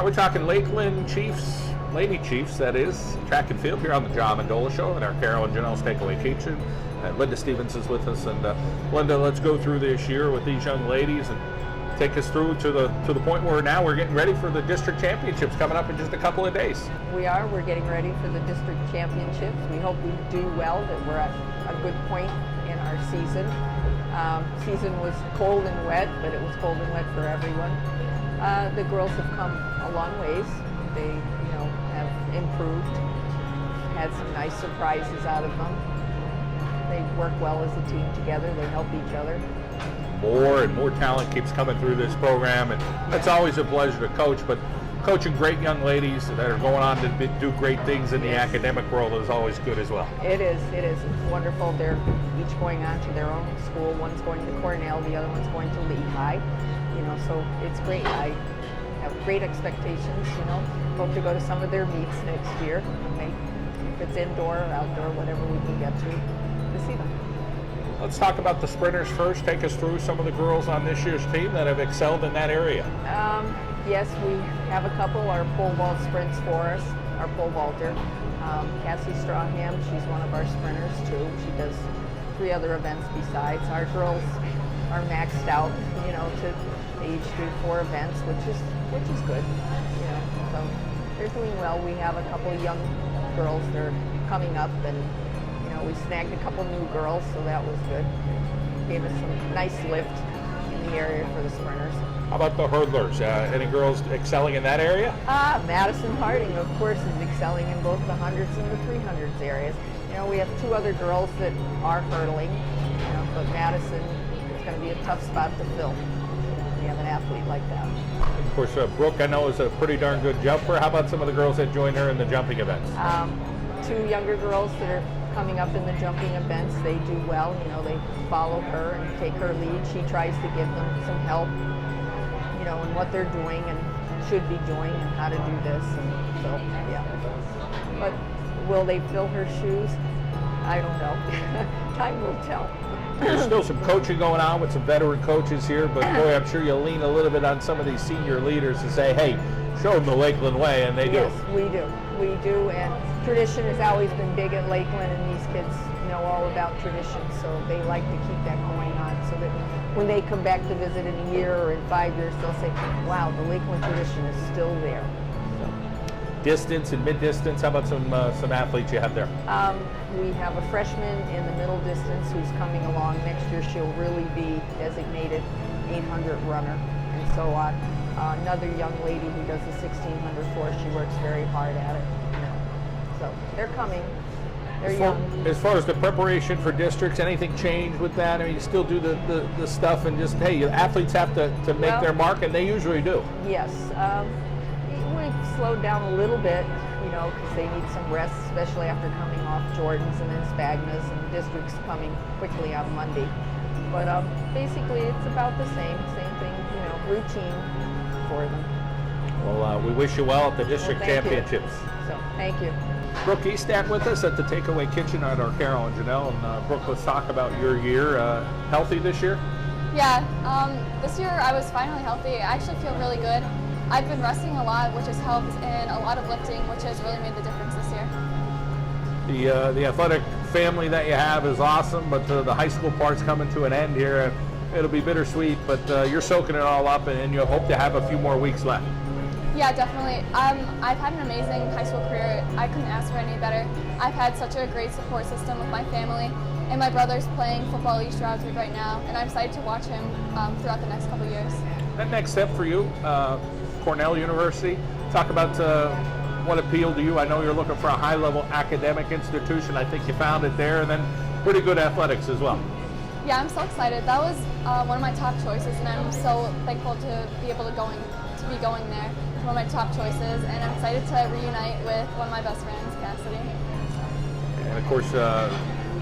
right, we're talking Lakeland Chiefs, Lady Chiefs, that is, track and field here on the Mendola Show at Arcaro Genell's Takeaway Kitchen. Linda Stevens is with us, and Linda, let's go through this year with these young ladies and take us through to the point where now we're getting ready for the district championships coming up in just a couple of days. We're getting ready for the district championships. We hope we do well, that we're at a good point in our season. Season was cold and wet, but it was cold and wet for everyone. The girls have come a long ways. They, have improved, had some nice surprises out of them. They work well as a team together. They help each other. More and more talent keeps coming through this program, and it's always a pleasure to coach, but coaching great young ladies that are going on to do great things in the academic world is always good as well. It is. It's wonderful. They're each going on to their own school. One's going to Cornell, the other one's going to Lehigh. So it's great. I have great expectations, Hope to go to some of their meets next year. If it's indoor or outdoor, whatever we can get to see them. Let's talk about the sprinters first. Take us through some of the girls on this year's team that have excelled in that area. Yes, we have a couple. Our pole vault sprints for us, our pole vaulter. Cassie Strawham, she's one of our sprinters too. She does 3 other events besides. Our girls are maxed out, to they each do 4 events, which is good. So they're doing well. We have a couple young girls that are coming up, and we snagged a couple new girls, so that was good. Gave us some nice lift in the area for the sprinters. How about the hurdlers? Any girls excelling in that area? Madison Harding, of course, is excelling in both the 100s and the 300s areas. We have 2 other girls that are hurdling, but Madison is going to be a tough spot to fill. We have an athlete like that. Of course, Brooke, I know, is a pretty darn good jumper. How about some of the girls that join her in the jumping events? 2 younger girls that are coming up in the jumping events. They do well. They follow her and take her lead. She tries to give them some help, in what they're doing and should be doing and how to do this. And so, yeah. But will they fill her shoes? I don't know. Time will tell. There's still some coaching going on with some veteran coaches here, but boy, I'm sure you'll lean a little bit on some of these senior leaders to say, hey, show them the Lakeland way, and they do. Yes, we do. We do, and tradition has always been big at Lakeland, and these kids know all about tradition, so they like to keep that going on, so that when they come back to visit in a year or in 5 years, they'll say, wow, the Lakeland tradition is still there. Distance and mid-distance, how about some athletes you have there? We have a freshman in the middle distance who's coming along. Next year she'll really be designated 800 runner and so on. Another young lady who does the 1600 for us. She works very hard at it. So they're coming. They're young. As far as the preparation for districts, anything change with that? I mean, you still do the stuff and just, hey, athletes have to make their mark, and they usually do. Yes. We've slowed down a little bit, because they need some rest, especially after coming off Jordan's and then Spagna's, and districts coming quickly on Monday. But basically, it's about the same thing, routine for them. Well, we wish you well at the district championships. So, thank you. Brooke Eastat with us at the Takeaway Kitchen at Arcaro Genell. And Brooke, let's talk about your year. Healthy this year? Yeah, this year I was finally healthy. I actually feel really good. I've been resting a lot, which has helped, and a lot of lifting, which has really made the difference this year. The athletic family that you have is awesome, but the high school part's coming to an end here. It'll be bittersweet, but you're soaking it all up, and you hope to have a few more weeks left. Yeah, definitely. I've had an amazing high school career. I couldn't ask for any better. I've had such a great support system with my family, and my brother's playing football at East Stroudsburg right now, and I'm excited to watch him throughout the next couple years. That next step for you, Cornell University, talk about what appealed to you. I know you're looking for a high-level academic institution. I think you found it there, and then pretty good athletics as well. Yeah, I'm so excited. That was one of my top choices, and I'm so thankful to be able to be going there. It's one of my top choices, and I'm excited to reunite with one of my best friends, Cassidy. And of course,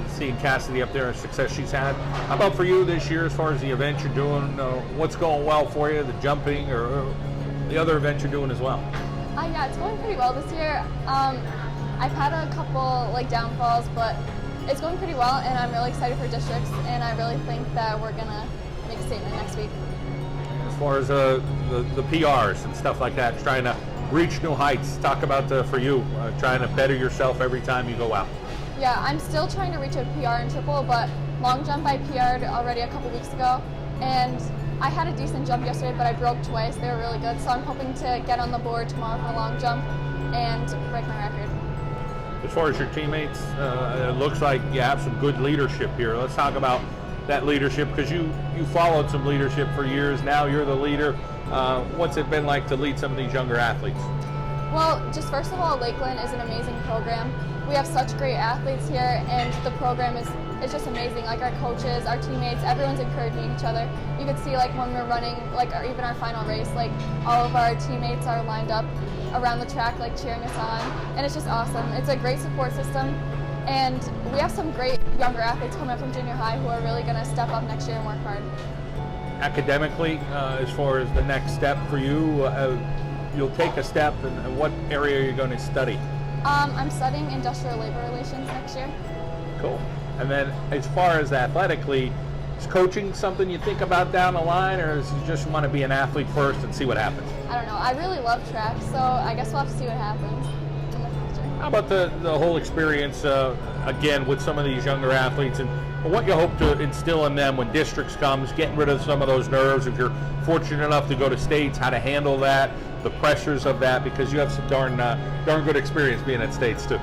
seeing Cassidy up there and success she's had. How about for you this year, as far as the events you're doing? What's going well for you? The jumping or the other events you're doing as well? Yeah, it's going pretty well this year. I've had a couple downfalls, but it's going pretty well, and I'm really excited for districts, and I really think that we're gonna make a statement next week. As far as the PRs and stuff like that, trying to reach new heights. Talk about for you, trying to better yourself every time you go out. Yeah, I'm still trying to reach a PR in triple, but long jump I PR'd already a couple weeks ago, and I had a decent jump yesterday, but I broke twice. They were really good, so I'm hoping to get on the board tomorrow for long jump and break my record. As far as your teammates, it looks like you have some good leadership here. Let's talk about that leadership, because you followed some leadership for years. Now you're the leader. What's it been like to lead some of these younger athletes? Well, just first of all, Lakeland is an amazing program. We have such great athletes here, and the program is just amazing. Like our coaches, our teammates, everyone's encouraging each other. You could see like when we're running, like even our final race, like all of our teammates are lined up around the track, like cheering us on, and it's just awesome. It's a great support system, and we have some great younger athletes coming up from junior high who are really going to step up next year and work hard. Academically, as far as the next step for you, you'll take a step, and what area are you going to study? I'm studying industrial labor relations next year. Cool. And then as far as athletically, is coaching something you think about down the line, or is you just want to be an athlete first and see what happens? I don't know. I really love track, so I guess we'll have to see what happens in the future. How about the whole experience, again, with some of these younger athletes, and what you hope to instill in them when districts comes, getting rid of some of those nerves, if you're fortunate enough to go to states, how to handle that, the pressures of that, because you have some darn good experience being at states too.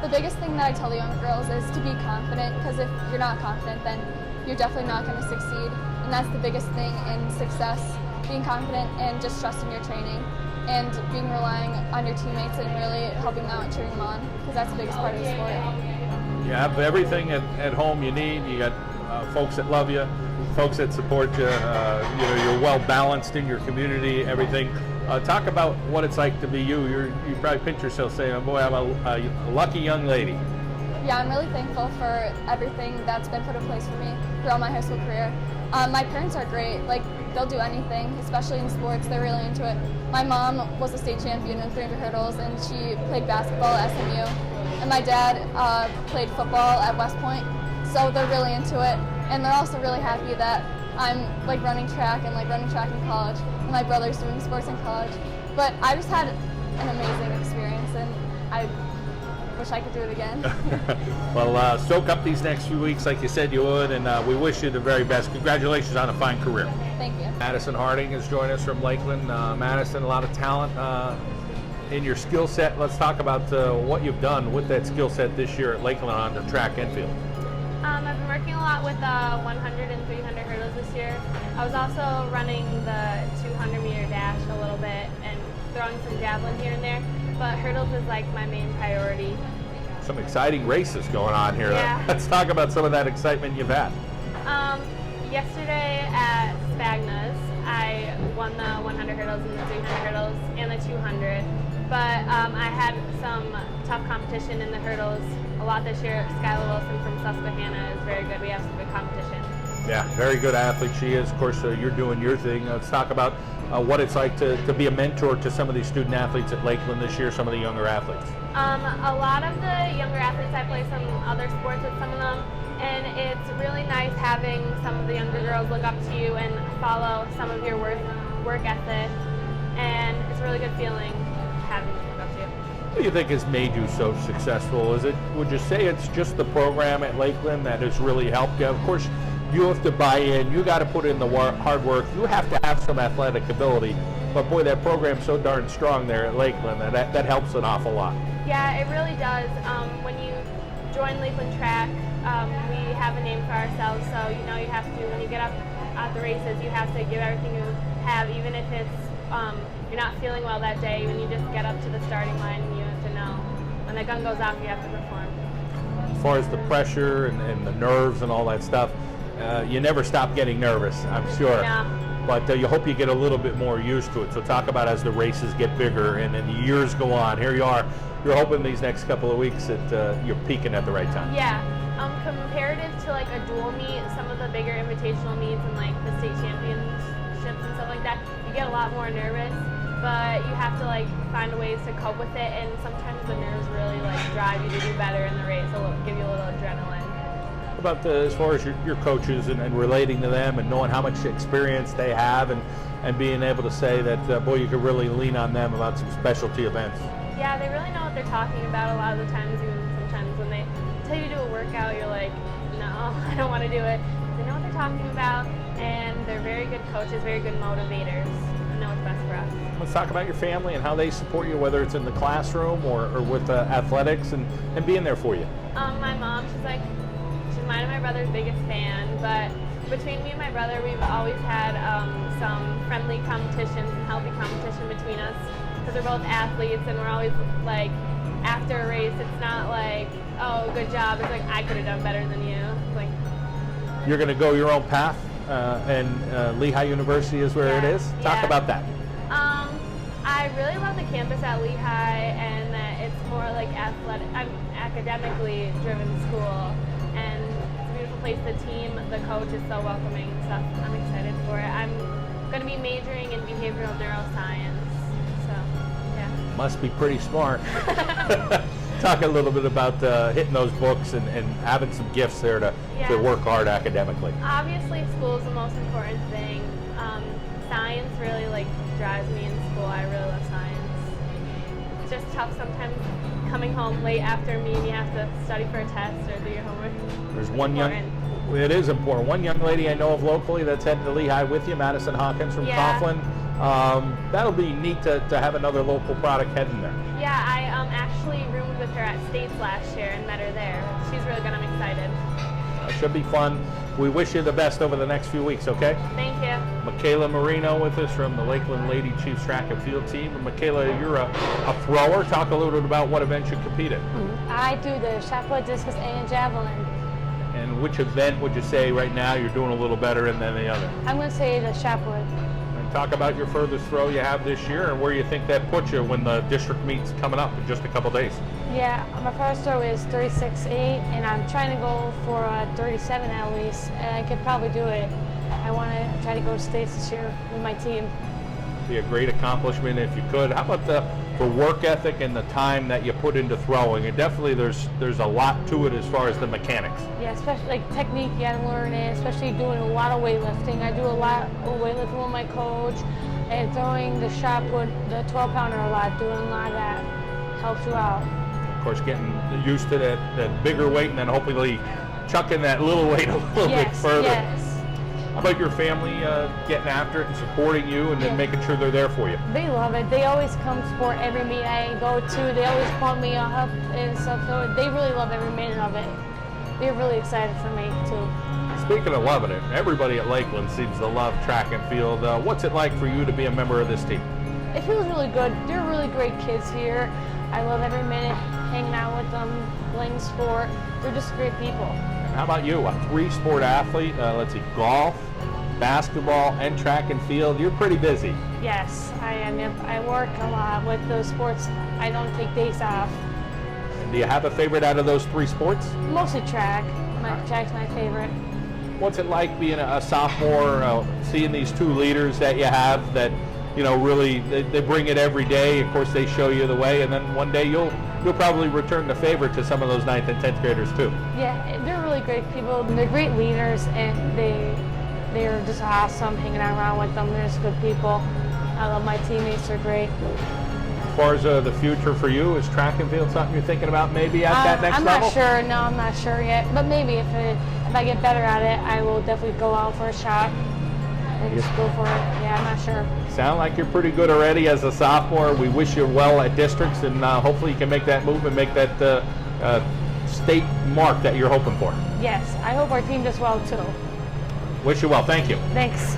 The biggest thing that I tell the young girls is to be confident, because if you're not confident, then you're definitely not going to succeed. And that's the biggest thing in success, being confident and just trusting your training and being relying on your teammates and really helping them out and cheering them on, because that's the biggest part of the sport. You have everything at home you need. You got folks that love you, folks that support you. You're well balanced in your community, everything. Talk about what it's like to be you. You probably pinch yourself saying, oh boy, I'm a lucky young lady. Yeah, I'm really thankful for everything that's been put in place for me throughout my high school career. My parents are great. Like, they'll do anything, especially in sports. They're really into it. My mom was a state champion in 300 hurdles, and she played basketball at SMU. And my dad played football at West Point, so they're really into it. And they're also really happy that I'm like running track in college, and my brother's doing sports in college. But I just had an amazing experience, and I wish I could do it again. Well, soak up these next few weeks like you said you would, and we wish you the very best. Congratulations on a fine career. Thank you. Madison Harding has joined us from Lakeland. Madison, a lot of talent in your skill set. Let's talk about what you've done with that skill set this year at Lakeland on the track and field. I've been working a lot with 100 and 300 hurdles this year. I was also running the 200-meter dash a little bit and throwing some javelin here and there, but hurdles is like my main priority. Some exciting races going on here. Yeah. Let's talk about some of that excitement you've had. Yesterday at Spagna's, I won the 100 hurdles and the 300 hurdles and the 200, but I had some tough competition in the hurdles a lot this year. Skylar Wilson from Susquehanna is very good. We have some good competition. Yeah, very good athlete she is. Of course, you're doing your thing. Let's talk about what it's like to be a mentor to some of these student athletes at Lakeland this year, some of the younger athletes. A lot of the younger athletes, I play some other sports with some of them, and it's really nice having some of the younger girls look up to you and follow some of your work ethic, and it's a really good feeling having them look up to you. What do you think has made you so successful? Would you say it's just the program at Lakeland that has really helped you? Of course, you have to buy in, you got to put in the hard work, you have to have some athletic ability, but boy, that program's so darn strong there at Lakeland that helps an awful lot. Yeah, it really does. When you join Lakeland Track, we have a name for ourselves, so you have to, when you get up at the races, you have to give everything you have, even if it's you're not feeling well that day. When you just get up to the starting line, you have to know when the gun goes off, you have to perform. As far as the pressure and the nerves and all that stuff, you never stop getting nervous, I'm sure. No. But you hope you get a little bit more used to it. So talk about as the races get bigger and then the years go on. Here you are. You're hoping these next couple of weeks that you're peaking at the right time. Yeah. Comparative to like a dual meet, some of the bigger invitational meets and like the state championships and stuff like that, you get a lot more nervous. But you have to like find ways to cope with it, and sometimes the nerves really like drive you to do better in the race. It'll give you a little adrenaline. about as far as your coaches and relating to them and knowing how much experience they have and being able to say that, boy, you could really lean on them about some specialty events. Yeah, they really know what they're talking about a lot of the times. Even sometimes when they tell you to do a workout, you're like, no, I don't want to do it. They know what they're talking about, and they're very good coaches, very good motivators, and know what's best for us. Let's talk about your family and how they support you, whether it's in the classroom or with athletics and being there for you. My mom, she's mine and my brother's biggest fan, but between me and my brother, we've always had some friendly competitions and healthy competition between us, because we're both athletes, and we're always like, after a race, it's not like, oh, good job. It's like, I could have done better than you. It's like, you're going to go your own path, and Lehigh University is where it is. Talk about that. I really love the campus at Lehigh, and that it's more like academically driven school, and it's a beautiful place. The team, the coach is so welcoming and stuff. I'm excited for it. I'm going to be majoring in behavioral neuroscience, so yeah. Must be pretty smart. Talk a little bit about hitting those books and having some gifts there to work hard academically. Obviously, school is the most important thing. Science really drives me in school. I really love science. It's just tough sometimes coming home late after a meeting. You have to study for a test or do your homework. There's it is important. One young lady I know of locally that's heading to Lehigh with you, Madison Hawkins from Coughlin. That'll be neat to have another local product heading there. Yeah, I actually roomed with her at States last year and met her there. She's really good. I'm excited. Should be fun. We wish you the best over the next few weeks, okay? Thank you. Michaela Marino with us from the Lakeland Lady Chiefs track and field team. And Michaela, you're a thrower. Talk a little bit about what event you compete in. I do the shot put, discus, and javelin. And which event would you say right now you're doing a little better in than the other? I'm going to say the shot put. And talk about your furthest throw you have this year and where you think that puts you when the district meet's coming up in just a couple days. Yeah, my first throw is 36.8, and I'm trying to go for a 37 at least, and I could probably do it. I want to try to go to states this year with my team. Be a great accomplishment if you could. How about the work ethic and the time that you put into throwing? And definitely there's a lot to it as far as the mechanics. Yeah, especially like technique, you gotta learn it, especially doing a lot of weightlifting. I do a lot of weightlifting with my coach, and throwing the shot put, the 12-pounder a lot, doing a lot of that helps you out. Of course, getting used to that bigger weight and then hopefully chucking that little weight a little bit further. Yes. How about your family getting after it and supporting you and then making sure they're there for you? They love it. They always come support every meet I go to. They always pump me up and stuff. So they really love every minute of it. They're really excited for me too. Speaking of loving it, everybody at Lakeland seems to love track and field. What's it like for you to be a member of this team? It feels really good. They're really great kids here. I love every minute hanging out with them, playing sport. They're just great people. And how about you, a 3-sport athlete? Let's see, golf, basketball, and track and field. You're pretty busy. Yes, I am. I work a lot with those sports. I don't take days off. And do you have a favorite out of those 3 sports? Mostly track. Track's my favorite. What's it like being a sophomore, seeing these 2 leaders that you have that, you know, really they bring it every day. Of course, they show you the way, and then one day you'll probably return the favor to some of those 9th and 10th graders too. Yeah, they're really great people. They're great leaders, and they're just awesome hanging around with them. They're just good people. I love my teammates. They're great. As far as the future for you, is track and field something you're thinking about maybe at that next level? I'm not sure. No, I'm not sure yet. But maybe if I get better at it, I will definitely go out for a shot and just go for it. Yeah, I'm not sure. Sound like you're pretty good already as a sophomore. We wish you well at districts, and hopefully you can make that move and make that state mark that you're hoping for. Yes, I hope our team does well too. Wish you well. Thank you. Thanks.